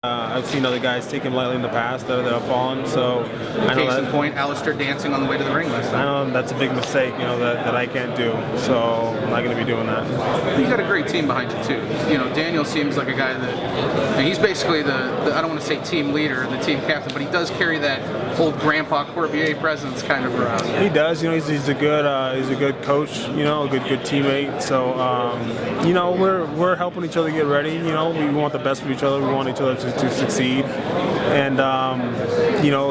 I've seen other guys take him lightly in the past that have fallen, so I know Case in that. point, Alistair dancing on the way to the ring last I time. know that's a big mistake, that I can't do. So I'm not going to be doing that. You got a great team behind you too. Daniel seems like a guy that, and he's basically the I don't want to say team leader, the team captain, but he does carry that old Grandpa Cormier presence kind of around. He does. He's a good coach. A good teammate. So we're helping each other get ready. We want the best for each other. We want each other to succeed. And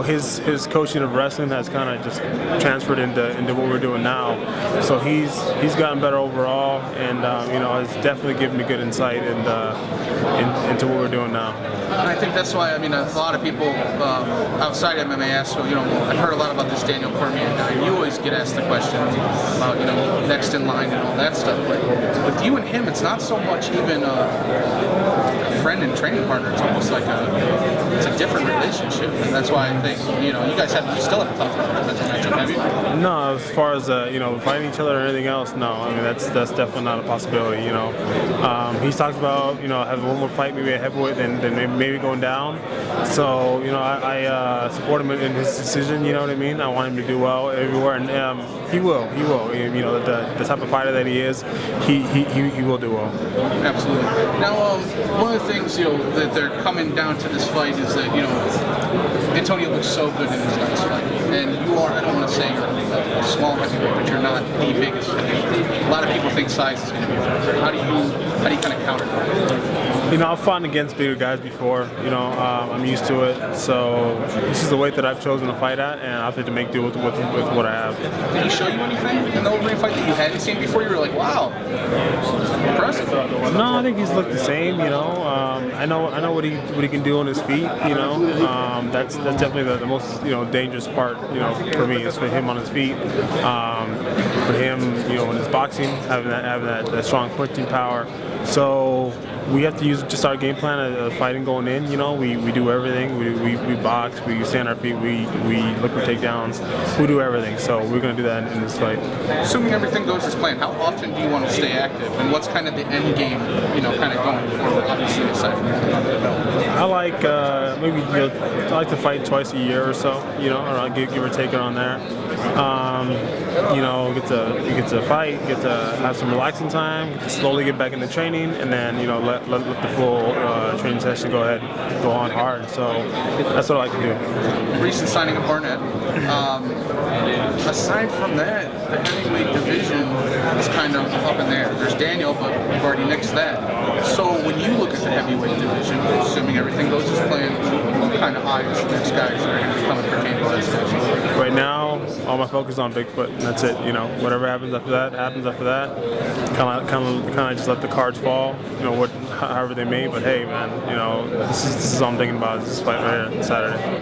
his coaching of wrestling has kind of just transferred into what we're doing now. So he's gotten better overall, and has definitely given me good insight into what we're doing now. And I think that's why, a lot of people outside MMA ask, I've heard a lot about this Daniel Cormier guy. You always get asked the question about, next in line and all that stuff. But with you and him, it's not so much even a friend and training partner. It's almost like it's a different relationship. And that's why I think, you guys still haven't talked about a mental matchup, have you? No, as far as fighting each other or anything else, no. That's definitely not a possibility. He's talked about having one more fight, maybe a heavyweight, then maybe going down. So I support him in his decision. You know what I mean? I want him to do well everywhere, and he will. The type of fighter that he is, he will do well. Absolutely. Now, one of the things that they're coming down to this fight is that Antonio looks so good in his last fight, and you are, I don't want to say you're a small heavyweight, but you're not the biggest. A lot of people think size is going to be a factor. How do you kind of counter that? I've fought against bigger guys before. I'm used to it. So this is the weight that I've chosen to fight at, and I have to make do with what I have. Did he show you anything in the ring fight that you hadn't seen before? You were like, wow, impressive. No, I think he's looked the same. I know what he can do on his feet. That's definitely the most dangerous part. For me is for him on his feet. For him, in his boxing, having that strong punching power. So we have to use just our game plan of fighting going in. We do everything. We box, we stand on our feet, we look for takedowns, we do everything. So we're going to do that in this fight. Assuming everything goes as planned, how often do you want to stay active, and what's kind of the end game, kind of going forward? Obviously, aside from I like maybe I like to fight twice a year or so. Or give or take it on there. Get to fight, get to have some relaxing time, get to slowly get back into training, and then let the full training session go on hard. So that's what I like to do. Recent signing of Barnett. Aside from that, the heavyweight division is kind of up in there. There's Daniel, but we've already nixed that. So when you look at the heavyweight division, assuming everything goes as planned, what kind of eyes the next guys that are going to be coming for Cain Velasquez? Right now, all my focus is on Bigfoot, and that's it. Whatever happens after that, happens after that. Kind of just let the cards fall. However they may. But hey, man, this is all I'm thinking about. Is this fight right here Saturday.